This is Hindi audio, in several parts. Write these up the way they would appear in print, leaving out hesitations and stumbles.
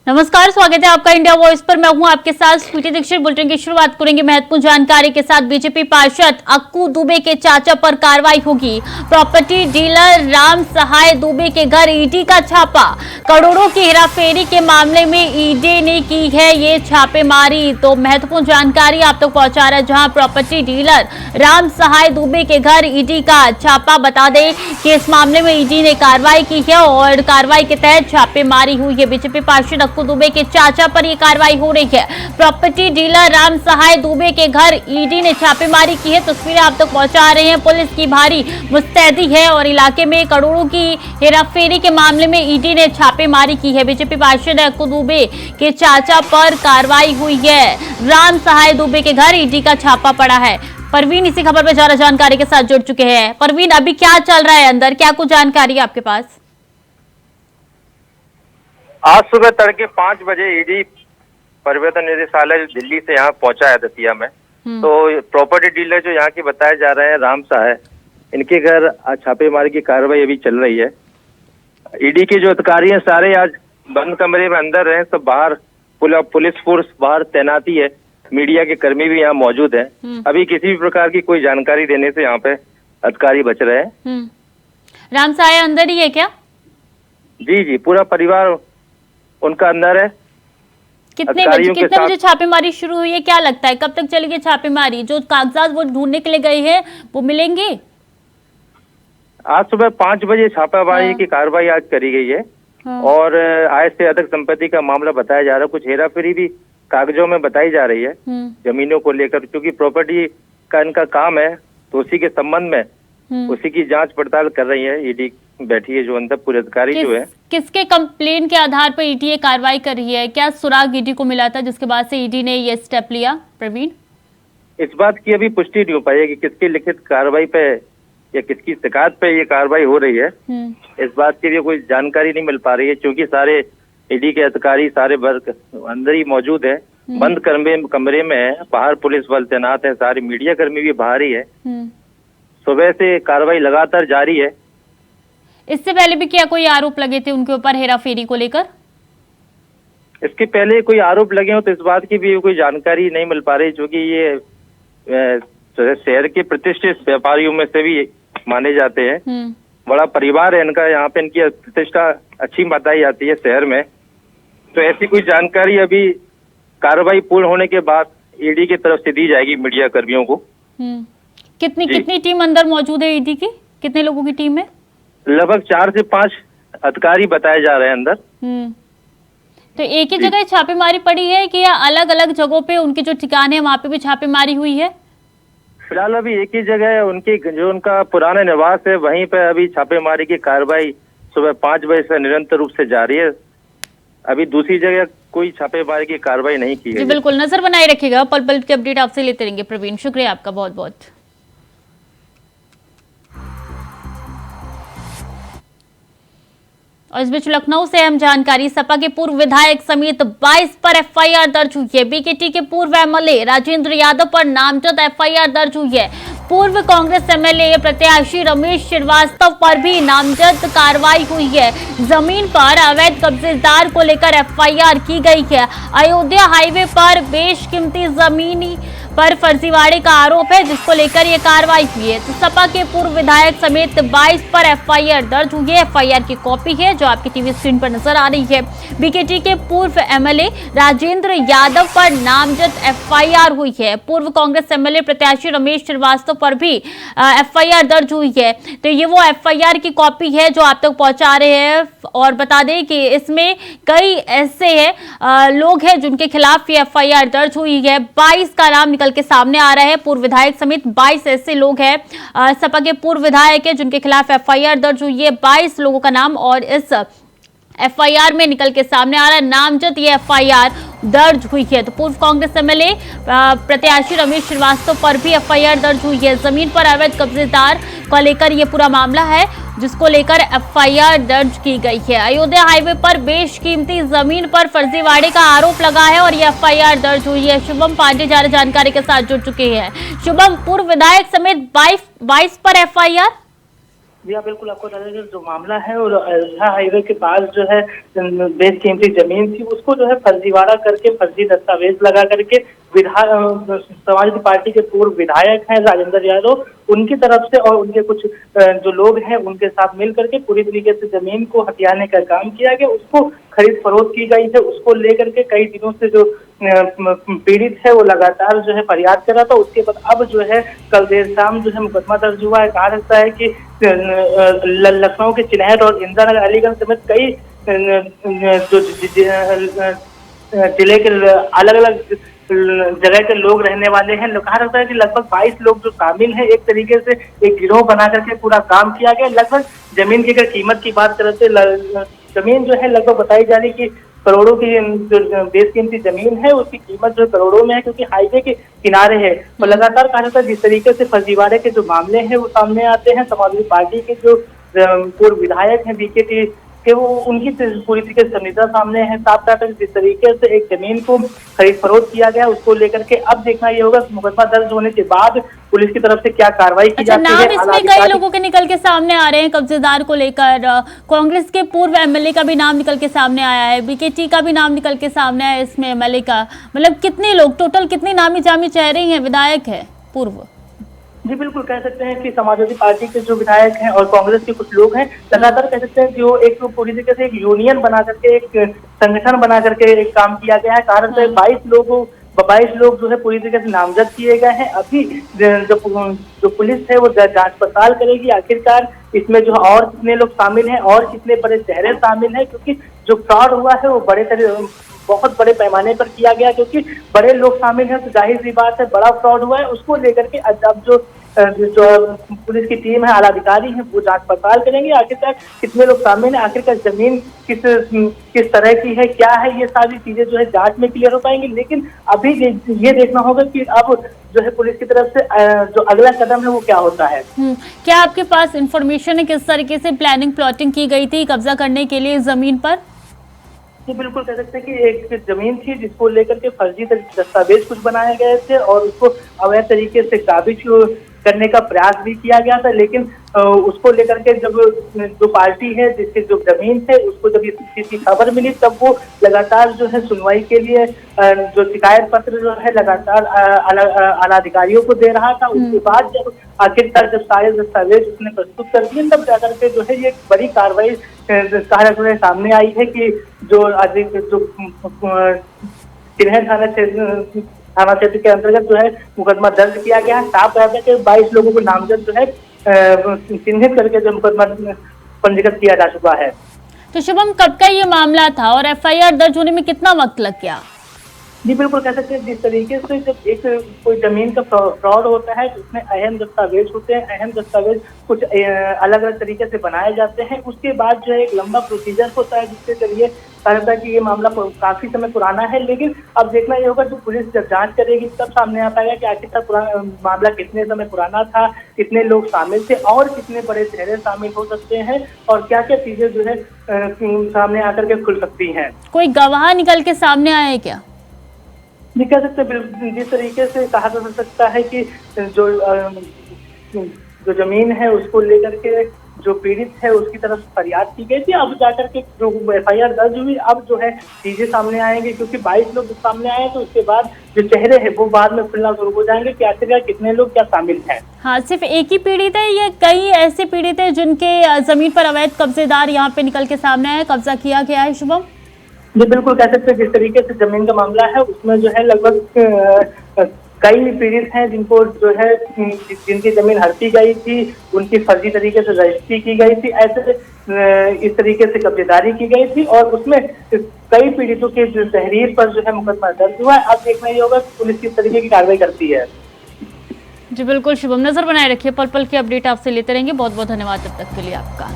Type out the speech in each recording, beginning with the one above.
नमस्कार, स्वागत है आपका इंडिया वॉइस पर। मैं हूं आपके साथ स्वीटी दीक्षित। बुलेटिन की शुरुआत करेंगे महत्वपूर्ण जानकारी के साथ। बीजेपी पार्षद अक्कू दुबे के चाचा पर कार्रवाई होगी। प्रॉपर्टी डीलर राम सहाय दुबे के घर ईडी का छापा। करोड़ों की हेराफेरी के मामले में ईडी ने की है ये छापेमारी। तो महत्वपूर्ण जानकारी आप तक पहुंचा रहा है, जहां प्रॉपर्टी डीलर राम सहाय दुबे के घर ईडी का छापा। बता दें कि इस मामले में ईडी ने कार्रवाई की है और कार्रवाई के तहत छापेमारी हुई है। बीजेपी पार्षद अक्कू दुबे के चाचा पर यह कार्रवाई हो रही है। प्रॉपर्टी डीलर राम सहाय दुबे के घर ईडी ने छापेमारी की है। तस्वीरें आप तक पहुंचा रहे हैं। पुलिस की भारी मुस्तैदी है और इलाके में करोड़ों की हेराफेरी के मामले में ईडी ने छापेमारी की है। बीजेपी पार्षद अक्कू दुबे के चाचा पर कार्रवाई हुई है। राम सहाय दुबे के घर ईडी का छापा पड़ा है। परवीन इसी खबर पर ज्यादा जानकारी के साथ जुड़ चुके हैं। परवीन, अभी क्या चल रहा है अंदर, क्या कुछ जानकारी है आपके पास? आज सुबह तड़के 5 बजे ईडी परिवर्तन निदेशालय दिल्ली से यहाँ पहुंचा है दतिया में। तो प्रॉपर्टी डीलर जो यहाँ के बताए जा रहे हैं राम सहाय, इनके घर आज छापेमारी की कार्रवाई अभी चल रही है। ईडी के जो अधिकारी हैं सारे आज बंद कमरे में अंदर हैं, सब बाहर पुलिस फोर्स बाहर तैनाती है। मीडिया के कर्मी भी यहाँ मौजूद हैं। अभी किसी भी प्रकार की कोई जानकारी देने से यहाँ पे अधिकारी बच रहे हैं। राम सहाय अंदर ही है क्या? जी, पूरा परिवार उनका अंदर है। कितने बजे छापेमारी शुरू हुई है, क्या लगता है कब तक चलेगी छापेमारी? जो कागजात वो ढूंढने के लिए गए हैं वो मिलेंगे? आज सुबह 5 बजे छापेमारी की कार्रवाई आज करी गई है। और आय से अधिक संपत्ति का मामला बताया जा रहा है। कुछ हेराफेरी भी कागजों में बताई जा रही है जमीनों को लेकर, क्योंकि प्रॉपर्टी का इनका काम है। तो उसी के संबंध में उसी की जांच पड़ताल कर रही है ईडी बैठी है, जो अंदर पूरे अधिकारी जो है। किसके कंप्लेन के आधार पर ईडी ये कार्रवाई कर रही है? क्या सुराग ईडी को मिला था जिसके बाद से ईडी ने ये स्टेप लिया? प्रवीण, इस बात की अभी पुष्टि नहीं हो पाई है कि किसकी लिखित कार्रवाई पे या किसकी शिकायत पे ये कार्रवाई हो रही है। इस बात की भी कोई जानकारी नहीं मिल पा रही है, क्योंकि सारे ईडी के अधिकारी सारे वर्ग अंदर ही मौजूद है, बंद कमरे में है। बाहर पुलिस बल तैनात है, सारे मीडिया कर्मी भी बाहर ही है। सुबह से कार्रवाई लगातार जारी है। इससे पहले भी क्या कोई आरोप लगे थे उनके ऊपर हेराफेरी को लेकर? इसके पहले कोई आरोप लगे हो तो इस बात की भी कोई जानकारी नहीं मिल पा रही, क्योंकि ये शहर के प्रतिष्ठित व्यापारियों में से भी माने जाते हैं। बड़ा परिवार है इनका, यहाँ पे इनकी प्रतिष्ठा अच्छी बताई जाती है शहर में। तो ऐसी कोई जानकारी अभी कार्रवाई पूर्ण होने के बाद ईडी की तरफ से दी जाएगी मीडिया कर्मियों को। कितनी टीम अंदर मौजूद है ईडी की? कितने लोगों की टीम है? लगभग 4 से 5 अधिकारी बताए जा रहे हैं अंदर। तो एक ही जगह छापेमारी पड़ी है कि या अलग अलग जगहों पे उनके जो ठिकाने हैं वहां पे भी छापेमारी हुई है? फिलहाल अभी एक ही जगह है, जो उनका पुराना निवास है, वहीं पे अभी छापेमारी की कार्रवाई सुबह 5 बजे से निरंतर रूप से जारी है। अभी दूसरी जगह कोई छापेमारी की कार्रवाई नहीं की है। बिल्कुल, नजर बनाए रखिएगा, पल पल की अपडेट आपसे लेते रहेंगे। प्रवीण, शुक्रिया आपका बहुत बहुत। और इस बीच लखनऊ से अहम जानकारी, सपा के पूर्व विधायक समेत 22 पर एफआईआर दर्ज हुई है। बीकेटी के पूर्व एमएलए राजेंद्र यादव पर नामजद एफआईआर दर्ज हुई है। पूर्व कांग्रेस एमएलए प्रत्याशी रमेश श्रीवास्तव पर भी नामजद कार्रवाई हुई है। जमीन पर अवैध कब्जेदार को लेकर एफआईआर की गई है। अयोध्या हाईवे पर बेशकीमती जमीन पर फर्जीवाड़े का आरोप है, जिसको लेकर यह कार्रवाई हुई है। तो सपा के पूर्व विधायक समेत 22 पर एफआईआर दर्ज हुई है। एफआईआर की कॉपी है जो आपकी टीवी स्क्रीन पर नजर आ रही है। बीकेटी के पूर्व एमएलए राजेंद्र यादव पर नामजद एफआईआर हुई है। पूर्व कांग्रेस एमएलए प्रत्याशी रमेश श्रीवास्तव पर भी एफआईआर दर्ज हुई है। तो ये वो एफआईआर की कॉपी है जो आप तक पहुंचा रहे हैं। और बता दें कि इसमें कई ऐसे लोग हैं जिनके खिलाफ ये एफआईआर दर्ज हुई है। 22 का नाम निकल के सामने आ रहा है। पूर्व विधायक समेत 22 ऐसे लोग हैं, सपा के पूर्व विधायक है, जिनके खिलाफ एफआईआर दर्ज हुई है। 22 लोगों का नाम और इस एफआईआर में निकल के सामने आ रहा है। नामजद ये एफआईआर दर्ज हुई है। तो पूर्व कांग्रेस एमएलए प्रत्याशी रमेश श्रीवास्तव पर भी एफआईआर दर्ज हुई है। जमीन पर अवैध कब्जेदार को लेकर यह पूरा मामला है, जिसको लेकर एफआईआर दर्ज की गई है। अयोध्या हाईवे पर बेशकीमती जमीन पर फर्जीवाड़े का आरोप लगा है और यह एफआईआर दर्ज हुई है। शुभम पांडे ज्यादा जानकारी के साथ जुड़ चुके हैं। शुभम, पूर्व विधायक समेत 22 पर एफआईआर? जी हाँ, बिल्कुल आपको बता दें कि जो मामला है और अयोध्या हाईवे के पास जो है बेशकीमती जमीन थी, उसको जो है फर्जीवाड़ा करके, फर्जी दस्तावेज लगा करके समाजवादी पार्टी के पूर्व विधायक हैं राजेंद्र यादव, उनकी तरफ से और उनके कुछ जो लोग हैं उनके साथ मिल करके पूरी तरीके से जमीन को हथियाने का काम किया गया। उसको खरीद फरोख्त की गई है। उसको लेकर के कई दिनों से जो पीड़ित है वो लगातार जो है फरियाद कर रहा था। उसके बाद अब जो है कल देर शाम जो है मुकदमा दर्ज हुआ है। कहा जाता है कि लखनऊ के चिनहट और इंदिरा नगर, अलीगंज समेत कई जो जिले के अलग अलग जगह के लोग रहने वाले हैं। कहा जाता है कि लगभग 22 लोग जो शामिल हैं, एक तरीके से एक गिरोह बना करके पूरा काम किया गया। लगभग जमीन की अगर कीमत की बात करें तो जमीन जो है लगभग बताई जा रही कि करोड़ों की जो बेशकीमती जमीन है उसकी कीमत जो करोड़ों में है, क्योंकि हाईवे के किनारे है। और लगातार कहा जाता है जिस तरीके से फर्जीवाड़े के जो मामले हैं वो सामने आते हैं, समाजवादी पार्टी के जो पूर्व विधायक हैं बीकेटी कि वो उनकी पूरी तरीके से संविदा सामने है। साफ तौर पर जिस तरीके से एक जमीन को खरीद फरोख्त किया गया उसको लेकर के अब देखना ये होगा मुकदमा दर्ज होने के बाद पुलिस की तरफ से क्या कार्रवाई की जाती है। नाम इसमें कई लोगों के निकल के सामने आ रहे हैं कब्जेदार को लेकर। कांग्रेस के पूर्व एमएलए का भी नाम निकल के सामने आया है, बीकेटी का भी नाम निकल के सामने आया है इसमें एमएलए का। मतलब कितने लोग टोटल, कितने नामी जामी चेहरे हैं, विधायक है पूर्व? जी बिल्कुल कह सकते हैं कि समाजवादी पार्टी के जो विधायक हैं और कांग्रेस के कुछ लोग हैं, लगातार कह सकते हैं कि वो एक पूरी तरीके से एक यूनियन बना करके, एक संगठन बना करके एक काम किया गया है। कारण से 22 लोग जो है पूरी तरीके से नामजद किए गए हैं। अभी जो पुलिस है वो जांच पड़ताल करेगी आखिरकार इसमें जो और कितने लोग शामिल हैं और कितने बड़े चेहरे शामिल हैं, क्योंकि जो फ्रॉड हुआ है वो बहुत बड़े पैमाने पर किया गया, क्योंकि बड़े लोग शामिल हैं तो जाहिर सी बात है बड़ा फ्रॉड हुआ है। उसको लेकर के अब जो पुलिस की टीम है, आला अधिकारी है, वो जांच पड़ताल करेंगे आखिरकार कितने लोग शामिल हैं, आखिरकार जमीन किस तरह की है, क्या है, ये सारी चीजें जो है जांच में क्लियर हो पाएंगी। लेकिन अभी ये देखना होगा कि अब जो है पुलिस की तरफ से जो अगला कदम है वो क्या होता है। क्या आपके पास इंफॉर्मेशन है किस तरीके से प्लानिंग प्लॉटिंग की गई थी कब्जा करने के लिए जमीन पर? जी बिल्कुल कह सकते हैं कि एक जमीन थी जिसको लेकर के फर्जी दस्तावेज कुछ बनाए गए थे और उसको अवैध तरीके से काबिज करने का प्रयास भी किया गया था। लेकिन उसको लेकर के जब जो पार्टी है जिसकी जो जमीन थे उसको जब इस चीज की खबर मिली तब वो लगातार जो है सुनवाई के लिए जो शिकायत पत्र जो है लगातार आला अधिकारियों को दे रहा था। उसके बाद जब आखिरकार जब सारे दस्तावेज उसने प्रस्तुत कर दिए तब जाकर के जो है ये बड़ी कार्रवाई सामने आई है कि जो चिन्ह थाना क्षेत्र के अंतर्गत जो है मुकदमा दर्ज किया गया है। साफ है कि 22 लोगों को नामजद जो है चिन्हित करके जो मुकदमा पंजीकृत किया जा चुका है। तो शुभम, कब का ये मामला था और एफआईआर दर्ज होने में कितना वक्त लग गया? जी बिल्कुल कह सकते हैं जिस तरीके से जब एक कोई जमीन का फ्रॉड होता है उसमें अहम दस्तावेज होते हैं, अहम दस्तावेज कुछ अलग अलग तरीके से बनाए जाते हैं। उसके बाद जो है एक लंबा प्रोसीजर होता है जिसके जरिए कहता है कि ये मामला काफी समय पुराना है। लेकिन अब देखना ये होगा जो पुलिस जब जांच करेगी तब सामने आ पाएगा कि आखिरकार मामला कितने समय पुराना था, कितने लोग शामिल थे और कितने बड़े चेहरे शामिल हो सकते हैं और क्या क्या चीजें जो है सामने आकर के खुल सकती हैं। कोई गवाह निकल के सामने आया है क्या? जी कह सकते हैं जिस तरीके से कहा जा सकता है कि जो जमीन है उसको लेकर के जो पीड़ित है उसकी तरफ फरियाद की गई थी। अब जाकर के जो एफआईआर दर्ज हुई अब जो है चीजें सामने आएंगे, क्योंकि 22 लोग सामने आए तो उसके बाद जो चेहरे हैं वो बाद में खुलना शुरू हो जाएंगे कि आखिरकार कितने लोग क्या शामिल हैं। हाँ, सिर्फ एक ही पीड़ित है या कई ऐसे पीड़ित है जिनके जमीन पर अवैध कब्जेदार यहाँ पे निकल के सामने आए, कब्जा किया गया है? शुभम जी बिल्कुल कह सकते हैं जिस तरीके से जमीन का मामला है उसमें जो है लगभग कई पीड़ित हैं जिनको जो है जिनकी जमीन हड़पी गई थी, उनकी फर्जी तरीके से रजिस्ट्री की गई थी, ऐसे इस तरीके से कब्जेदारी की गई थी और उसमें कई पीड़ितों के तहरीर पर जो है मुकदमा दर्ज हुआ है। अब देखना ये होगा पुलिस किस तरीके की कार्रवाई करती है। जी बिल्कुल शुभम, नजर बनाए रखिए, पल पल की अपडेट आपसे लेते रहेंगे। बहुत बहुत धन्यवाद तब तक के लिए आपका।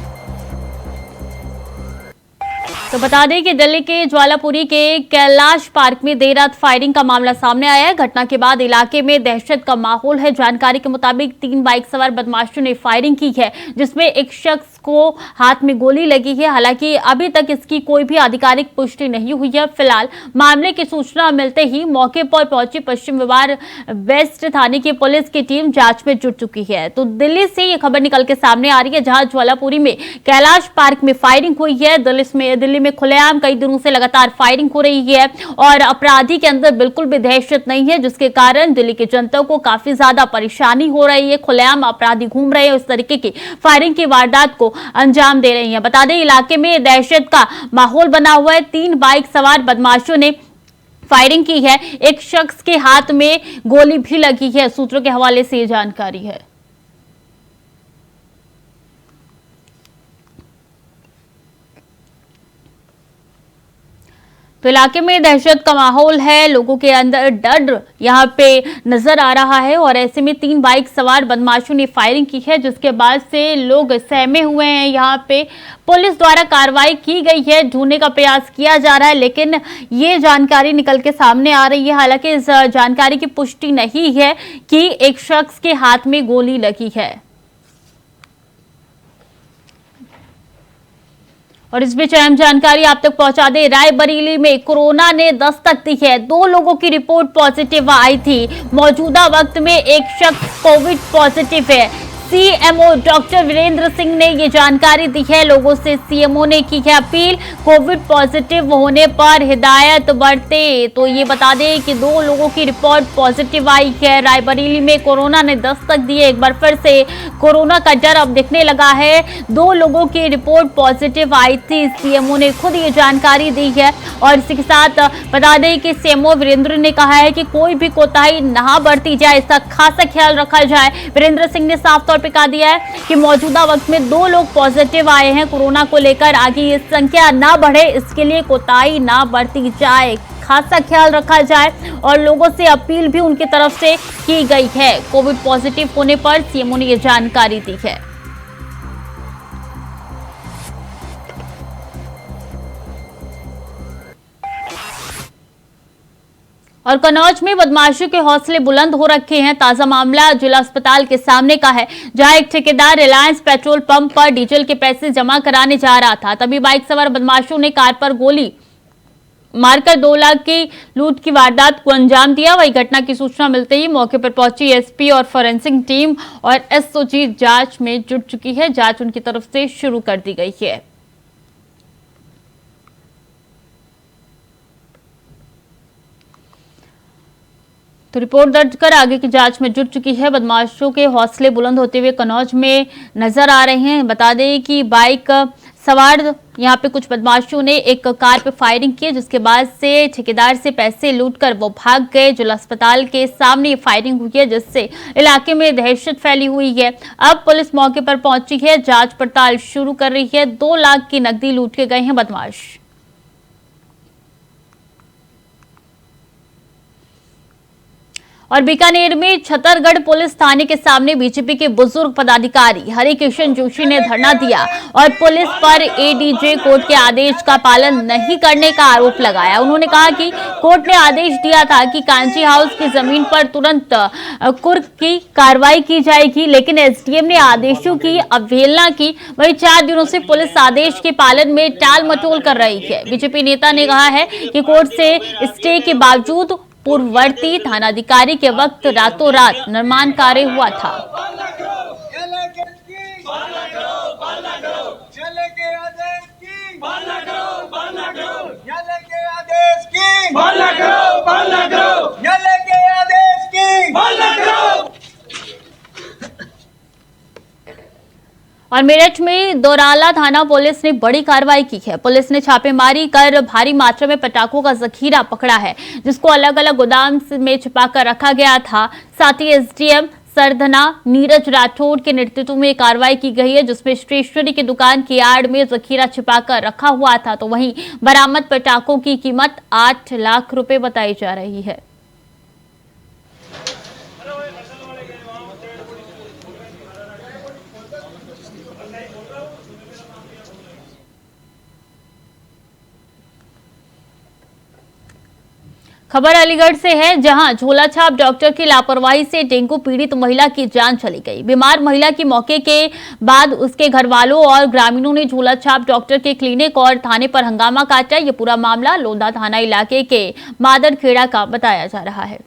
तो बता दें कि दिल्ली के ज्वालापुरी के कैलाश पार्क में देर रात फायरिंग का मामला सामने आया है। घटना के बाद इलाके में दहशत का माहौल है। जानकारी के मुताबिक 3 बाइक सवार बदमाशों ने फायरिंग की है जिसमें एक शख्स को हाथ में गोली लगी है। हालांकि अभी तक इसकी कोई भी आधिकारिक पुष्टि नहीं हुई है। फिलहाल मामले की सूचना मिलते ही मौके पर पहुंची पश्चिम विभाग वेस्ट थाने की पुलिस की टीम जांच में जुट चुकी है। तो दिल्ली से ये खबर निकल के सामने आ रही है, जहां ज्वालापुरी में कैलाश पार्क में फायरिंग हुई है। दिल्ली में खुलेआम कई दिनों से लगातार फायरिंग हो रही है और अपराधी के अंदर बिल्कुल भी दहशत नहीं है, जिसके कारण दिल्ली की जनता को काफी ज्यादा परेशानी हो रही है। खुलेआम अपराधी घूम रहे हैं, इस तरीके की फायरिंग की वारदात को अंजाम दे रही है। बता दें, इलाके में दहशत का माहौल बना हुआ है। 3 बाइक सवार बदमाशों ने फायरिंग की है। एक शख्स के हाथ में गोली भी लगी है। सूत्रों के हवाले से ये जानकारी है। तो इलाके में दहशत का माहौल है, लोगों के अंदर डर यहाँ पे नजर आ रहा है और ऐसे में 3 बाइक सवार बदमाशों ने फायरिंग की है, जिसके बाद से लोग सहमे हुए हैं। यहाँ पे पुलिस द्वारा कार्रवाई की गई है, ढूंढने का प्रयास किया जा रहा है, लेकिन ये जानकारी निकल के सामने आ रही है। हालांकि इस जानकारी की पुष्टि नहीं है कि एक शख्स के हाथ में गोली लगी है। और इस बीच अहम जानकारी आप तक पहुंचा दे, रायबरेली में कोरोना ने दस्तक दी है। 2 लोगों की रिपोर्ट पॉजिटिव आई थी। मौजूदा वक्त में एक शख्स कोविड पॉजिटिव है। सीएमओ डॉक्टर वीरेंद्र सिंह ने ये जानकारी दी है। लोगों से सीएमओ ने की है अपील, कोविड पॉजिटिव होने पर हिदायत बरते। तो ये बता दें कि 2 लोगों की रिपोर्ट पॉजिटिव आई है। रायबरेली में कोरोना ने दस्तक दी है। एक बार फिर से कोरोना का डर अब दिखने लगा है। 2 लोगों की रिपोर्ट पॉजिटिव आई थी। सीएमओ ने खुद ये जानकारी दी है और इसी के साथ बता दें कि सीएमओ वीरेंद्र ने कहा है कि कोई भी कोताही ना बरती जाए, इसका खासा ख्याल रखा जाए। वीरेंद्र सिंह ने साफ तौर पे कहा दिया है कि मौजूदा वक्त में 2 लोग पॉजिटिव आए हैं कोरोना को लेकर। आगे ये संख्या ना बढ़े, इसके लिए कोताही ना बरती जाए, खासा ख्याल रखा जाए और लोगों से अपील भी उनकी तरफ से की गई है। कोविड पॉजिटिव होने पर सीएमओ ने ये जानकारी दी है। और कन्नौज में बदमाशों के हौसले बुलंद हो रखे हैं। ताजा मामला जिला अस्पताल के सामने का है, जहां एक ठेकेदार रिलायंस पेट्रोल पंप पर डीजल के पैसे जमा कराने जा रहा था। तभी बाइक सवार बदमाशों ने कार पर गोली मारकर 2 लाख की लूट की वारदात को अंजाम दिया। वही घटना की सूचना मिलते ही मौके पर पहुंची एसपी और फोरेंसिक टीम और एसओजी जांच में जुट चुकी है। जांच उनकी तरफ से शुरू कर दी गई है। तो रिपोर्ट दर्ज कर आगे की जांच में जुट चुकी है। बदमाशों के हौसले बुलंद होते हुए कन्नौज में नजर आ रहे हैं। बता दें कि बाइक सवार यहां पे कुछ बदमाशों ने एक कार पे फायरिंग की, जिसके बाद से ठेकेदार से पैसे लूटकर वो भाग गए। जिला अस्पताल के सामने फायरिंग हुई है, जिससे इलाके में दहशत फैली हुई है। अब पुलिस मौके पर पहुंची है, जांच पड़ताल शुरू कर रही है। 2 लाख की नकदी लूट के गए हैं बदमाश। और बीकानेर में छतरगढ़ पुलिस थाने के सामने बीजेपी के बुजुर्ग पदाधिकारी हरिकिशन जोशी ने धरना दिया और पुलिस पर एडीजे कोर्ट के आदेश का पालन नहीं करने का आरोप लगाया। उन्होंने कहा कि कोर्ट ने आदेश दिया था कि कांची हाउस की जमीन पर तुरंत कुर्क की कार्रवाई की जाएगी, लेकिन एसडीएम ने आदेशों की अवहेलना की। वहीं 4 दिनों से पुलिस आदेश के पालन में टाल मटोल कर रही है। बीजेपी नेता ने कहा है कि कोर्ट से स्टे के बावजूद पूर्ववर्ती थानाधिकारी के वक्त रातों रात निर्माण कार्य हुआ था। और मेरठ में दोराला थाना पुलिस ने बड़ी कार्रवाई की है। पुलिस ने छापेमारी कर भारी मात्रा में पटाखों का जखीरा पकड़ा है, जिसको अलग अलग गोदाम में छिपाकर रखा गया था। साथ ही एसडीएम सरधना नीरज राठौड़ के नेतृत्व में कार्रवाई की गई है, जिसमें स्टेशनरी की दुकान की आड़ में जखीरा छिपाकर रखा हुआ था। तो वहीं बरामद पटाखों की कीमत 8 लाख रुपए बताई जा रही है। खबर अलीगढ़ से है, जहां झोलाछाप डॉक्टर की लापरवाही से डेंगू पीड़ित महिला की जान चली गई। बीमार महिला की मौके के बाद उसके घर वालों और ग्रामीणों ने झोलाछाप डॉक्टर के क्लिनिक और थाने पर हंगामा काटा। ये पूरा मामला लोंदा थाना इलाके के मादरखेड़ा का बताया जा रहा है।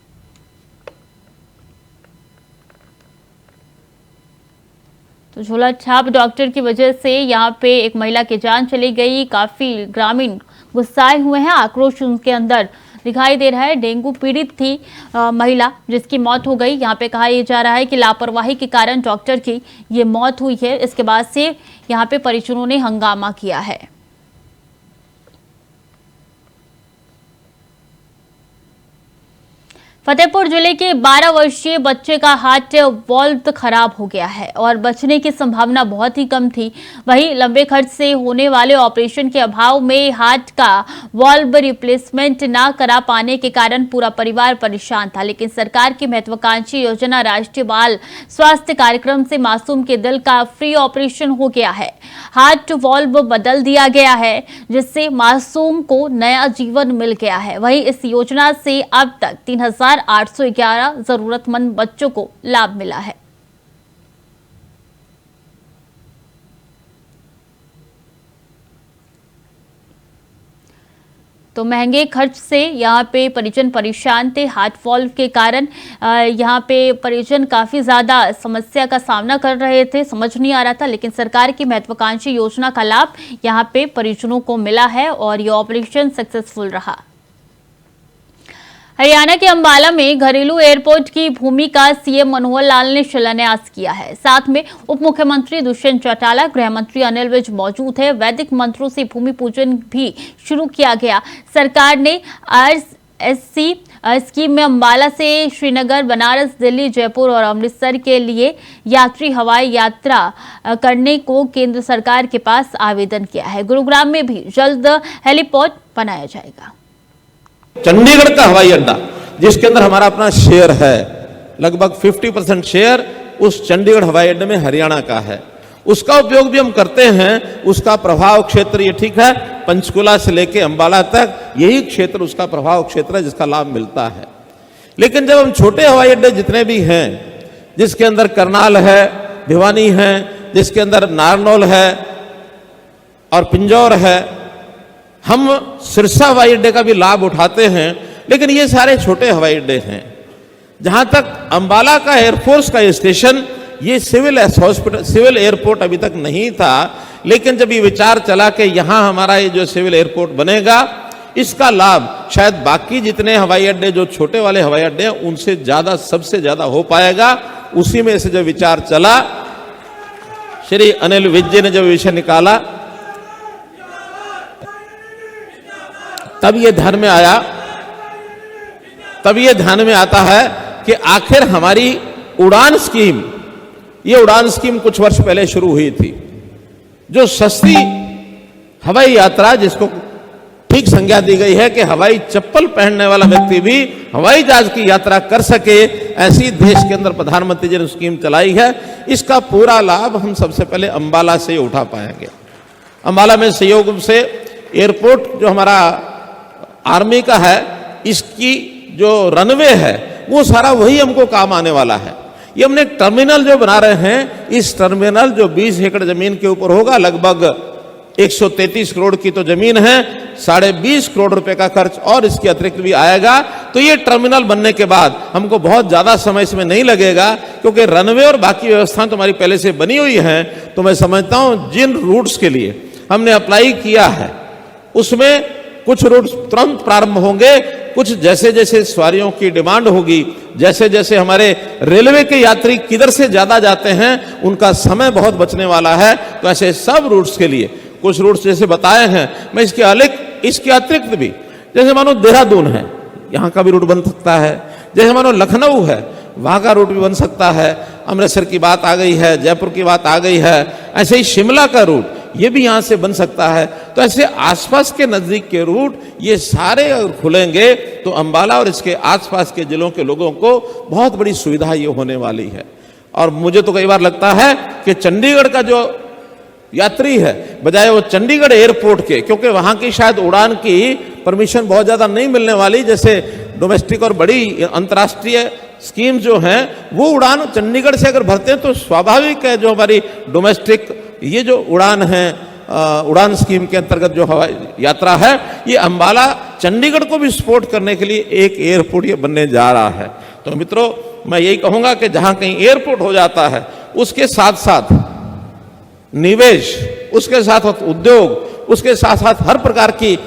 तो झोलाछाप डॉक्टर की वजह से यहाँ पे एक महिला की जान चली गई। काफी ग्रामीण गुस्साए हुए हैं, आक्रोश उनके अंदर दिखाई दे रहा है। डेंगू पीड़ित थी महिला, जिसकी मौत हो गई। यहाँ पे कहा यह जा रहा है कि लापरवाही के कारण डॉक्टर की ये मौत हुई है। इसके बाद से यहाँ पे परिजनों ने हंगामा किया है। फतेहपुर जिले के 12 वर्षीय बच्चे का हार्ट वाल्व खराब हो गया है और बचने की संभावना बहुत ही कम थी। वहीं लंबे खर्च से होने वाले ऑपरेशन के अभाव में हार्ट का वाल्व रिप्लेसमेंट ना करा पाने के कारण पूरा परिवार परेशान था। लेकिन सरकार की महत्वाकांक्षी योजना राष्ट्रीय बाल स्वास्थ्य कार्यक्रम से मासूम के दिल का फ्री ऑपरेशन हो गया है। हार्ट वाल्व बदल दिया गया है, जिससे मासूम को नया जीवन मिल गया है। वहीं इस योजना से अब तक 3811 जरूरतमंद बच्चों को लाभ मिला है। तो महंगे खर्च से यहाँ पे परिजन परेशान थे। हार्ट वाल्व के कारण यहाँ पे परिजन काफी ज्यादा समस्या का सामना कर रहे थे, समझ नहीं आ रहा था। लेकिन सरकार की महत्वाकांक्षी योजना का लाभ यहाँ पे परिजनों को मिला है और ये ऑपरेशन सक्सेसफुल रहा। हरियाणा के अंबाला में घरेलू एयरपोर्ट की भूमि का सीएम मनोहर लाल ने शिलान्यास किया है। साथ में उप मुख्यमंत्री दुष्यंत चौटाला, गृह मंत्री अनिल विज मौजूद है। वैदिक मंत्रों से भूमि पूजन भी शुरू किया गया। सरकार ने आरएससी स्कीम में अंबाला से श्रीनगर, बनारस, दिल्ली, जयपुर और अमृतसर के लिए यात्री हवाई यात्रा करने को केंद्र सरकार के पास आवेदन किया है। गुरुग्राम में भी जल्द हेलीपोर्ट बनाया जाएगा। चंडीगढ़ का हवाई अड्डा, जिसके अंदर हमारा अपना शेयर है, लगभग 50% शेयर उस चंडीगढ़ हवाई अड्डे में हरियाणा का है, उसका उपयोग भी हम करते हैं। उसका प्रभाव क्षेत्र ये ठीक है, पंचकुला से लेके अंबाला तक यही क्षेत्र उसका प्रभाव क्षेत्र है जिसका लाभ मिलता है। लेकिन जब हम छोटे हवाई अड्डे जितने भी हैं, जिसके अंदर करनाल है, भिवानी है, जिसके अंदर नारनौल है और पिंजौर है, हम सिरसा हवाई अड्डे का भी लाभ उठाते हैं। लेकिन ये सारे छोटे हवाई अड्डे हैं। जहां तक अंबाला का एयरफोर्स का स्टेशन, ये सिविल एयरपोर्ट अभी तक नहीं था। लेकिन जब ये विचार चला कि यहां हमारा ये जो सिविल एयरपोर्ट बनेगा, इसका लाभ शायद बाकी जितने हवाई अड्डे जो छोटे वाले हवाई अड्डे हैं उनसे ज्यादा, सबसे ज्यादा हो पाएगा। उसी में से जब विचार चला, श्री अनिल विज जी ने जब विषय निकाला, तब ये ध्यान में आया, तब ये ध्यान में आता है कि आखिर हमारी उड़ान स्कीम, ये उड़ान स्कीम कुछ वर्ष पहले शुरू हुई थी, जो सस्ती हवाई यात्रा, जिसको ठीक संज्ञा दी गई है कि हवाई चप्पल पहनने वाला व्यक्ति भी हवाई जहाज की यात्रा कर सके, ऐसी देश के अंदर प्रधानमंत्री जी ने स्कीम चलाई है। इसका पूरा लाभ हम सबसे पहले अंबाला से उठा पाएंगे। अंबाला में संयोग से एयरपोर्ट जो हमारा आर्मी का है, इसकी जो रनवे है वो सारा वही हमको काम आने वाला है। ये हमने टर्मिनल जो बना रहे हैं, इस टर्मिनल जो 20 एकड़ जमीन के ऊपर होगा, लगभग 133 करोड़ की तो जमीन है, 20.5 करोड़ रुपए का खर्च और इसके अतिरिक्त भी आएगा। तो ये टर्मिनल बनने के बाद हमको बहुत ज्यादा समय इसमें नहीं लगेगा, क्योंकि रनवे और बाकी व्यवस्थाएं तो हमारी पहले से बनी हुई है। तो मैं समझता हूं जिन रूट्स के लिए हमने अप्लाई किया है, उसमें कुछ रूट तुरंत प्रारंभ होंगे, कुछ जैसे जैसे सवारियों की डिमांड होगी, जैसे जैसे हमारे रेलवे के यात्री किधर से ज्यादा जाते हैं, उनका समय बहुत बचने वाला है। तो ऐसे सब रूट्स के लिए कुछ रूट्स जैसे बताए हैं, मैं इसके अतिरिक्त भी, जैसे मानो देहरादून है, यहाँ का भी रूट बन सकता है। जैसे मानो लखनऊ है, वहां का रूट भी बन सकता है। अमृतसर की बात आ गई है, जयपुर की बात आ गई है, ऐसे ही शिमला का रूट ये भी यहां से बन सकता है। तो ऐसे आसपास के नजदीक के रूट ये सारे अगर खुलेंगे तो अंबाला और इसके आसपास के जिलों के लोगों को बहुत बड़ी सुविधा ये होने वाली है। और मुझे तो कई बार लगता है कि चंडीगढ़ का जो यात्री है, बजाय वो चंडीगढ़ एयरपोर्ट के, क्योंकि वहां की शायद उड़ान की परमिशन बहुत ज्यादा नहीं मिलने वाली, जैसे डोमेस्टिक और बड़ी अंतर्राष्ट्रीय स्कीम जो हैं वो उड़ान चंडीगढ़ से अगर भरते हैं तो स्वाभाविक है जो हमारी डोमेस्टिक ये जो उड़ान है उड़ान स्कीम के अंतर्गत जो हवाई यात्रा है ये अंबाला चंडीगढ़ को भी सपोर्ट करने के लिए एक एयरपोर्ट ये बनने जा रहा है। तो मित्रों मैं यही कहूंगा कि जहां कहीं एयरपोर्ट हो जाता है उसके साथ साथ निवेश, उसके साथ साथ उद्योग, उसके साथ साथ हर प्रकार की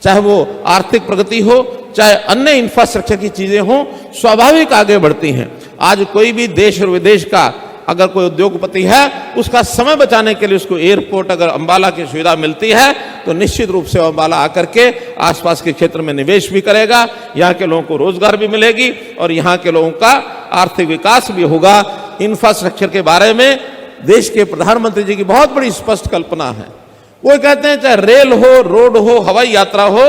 चाहे वो आर्थिक प्रगति हो चाहे अन्य इंफ्रास्ट्रक्चर की चीजें हो स्वाभाविक आगे बढ़ती हैं। आज कोई भी देश और विदेश का अगर कोई उद्योगपति है उसका समय बचाने के लिए उसको एयरपोर्ट अगर अंबाला की सुविधा मिलती है तो निश्चित रूप से अंबाला आकर के आसपास के क्षेत्र में निवेश भी करेगा, यहाँ के लोगों को रोजगार भी मिलेगी और यहाँ के लोगों का आर्थिक विकास भी होगा। इंफ्रास्ट्रक्चर के बारे में देश के प्रधानमंत्री जी की बहुत बड़ी स्पष्ट कल्पना है। वो कहते हैं चाहे रेल हो, रोड हो, हवाई यात्रा हो,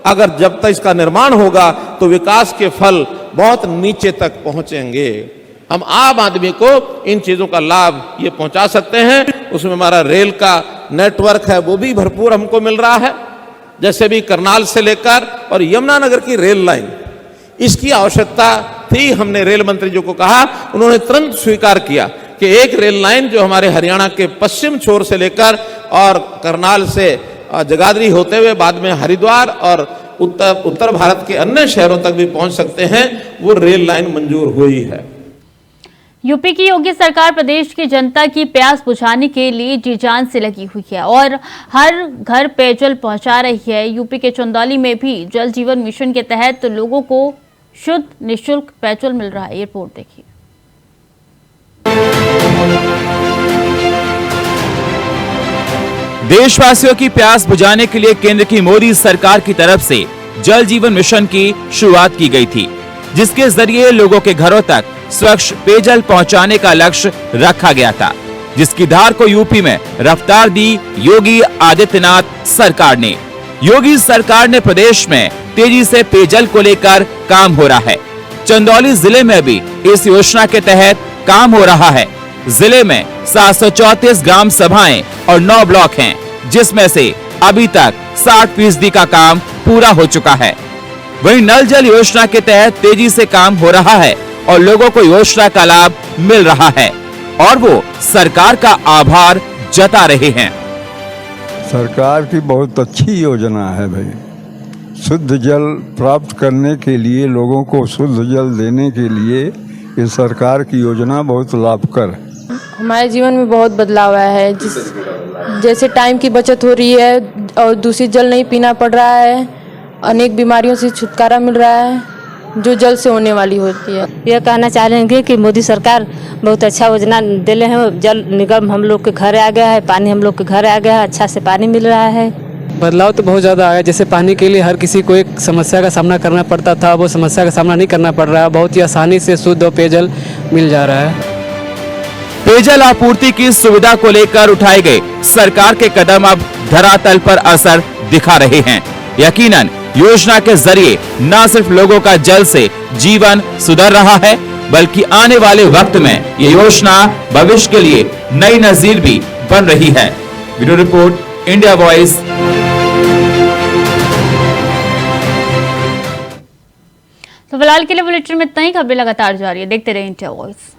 अगर जब तक इसका निर्माण होगा तो विकास के फल बहुत नीचे तक पहुंचेंगे। हम आम आदमी को इन चीजों का लाभ ये पहुंचा सकते हैं। उसमें हमारा रेल का नेटवर्क है वो भी भरपूर हमको मिल रहा है, जैसे भी करनाल से लेकर और यमुनानगर की रेल लाइन, इसकी आवश्यकता थी। हमने रेल मंत्री जी को कहा, उन्होंने तुरंत स्वीकार किया कि एक रेल लाइन जो हमारे हरियाणा के पश्चिम छोर से लेकर और करनाल से जगाधरी होते हुए बाद में हरिद्वार और उत्तर भारत के अन्य शहरों तक भी पहुंच सकते हैं, वो रेल लाइन मंजूर हुई है। यूपी की योगी सरकार प्रदेश की जनता की प्यास बुझाने के लिए जी जान से लगी हुई है और हर घर पेयजल पहुंचा रही है। यूपी के चंदौली में भी जल जीवन मिशन के तहत लोगों को शुद्ध निःशुल्क पेयजल मिल रहा है। ये रिपोर्ट देखिए। देशवासियों की प्यास बुझाने के लिए केंद्र की मोदी सरकार की तरफ से जल जीवन मिशन की शुरुआत की गई थी, जिसके जरिए लोगों के घरों तक स्वच्छ पेयजल पहुंचाने का लक्ष्य रखा गया था, जिसकी धार को यूपी में रफ्तार दी योगी आदित्यनाथ सरकार ने। योगी सरकार ने प्रदेश में तेजी से पेयजल को लेकर काम हो रहा है। चंदौली जिले में भी इस योजना के तहत काम हो रहा है। जिले में 734 ग्राम सभाएं और 9 ब्लॉक हैं, जिसमें से अभी तक 60% का काम पूरा हो चुका है। वहीं नल जल योजना के तहत तेजी से काम हो रहा है और लोगों को योजना का लाभ मिल रहा है और वो सरकार का आभार जता रहे हैं। सरकार की बहुत अच्छी योजना है भाई। शुद्ध जल प्राप्त करने के लिए, लोगों को शुद्ध जल देने के लिए ये सरकार की योजना बहुत लाभकर है। हमारे जीवन में बहुत बदलाव आया है, जैसे टाइम की बचत हो रही है और दूषित जल नहीं पीना पड़ रहा है। अनेक बीमारियों से छुटकारा मिल रहा है जो जल से होने वाली होती है। यह कहना चाहेंगे कि मोदी सरकार बहुत अच्छा योजना दे रहे हैं। जल निगम हम लोग के घर आ गया है, पानी हम लोग के घर आ गया है, अच्छा से पानी मिल रहा है। बदलाव तो बहुत ज़्यादा आया। जैसे पानी के लिए हर किसी को एक समस्या का सामना करना पड़ता था, वो समस्या का सामना नहीं करना पड़ रहा है। बहुत ही आसानी से शुद्ध पेयजल मिल जा रहा है। पेयजल आपूर्ति की सुविधा को लेकर उठाए गए सरकार के कदम अब धरातल पर असर दिखा रहे हैं। यकीनन योजना के जरिए न सिर्फ लोगों का जल से जीवन सुधर रहा है, बल्कि आने वाले वक्त में ये योजना भविष्य के लिए नई नजीर भी बन रही है। Bureau report, India voice. तो फिलहाल के लिए बुलेटिन में इतना ही। खबरें लगातार जारी है, देखते रहिए इंडिया वॉइस।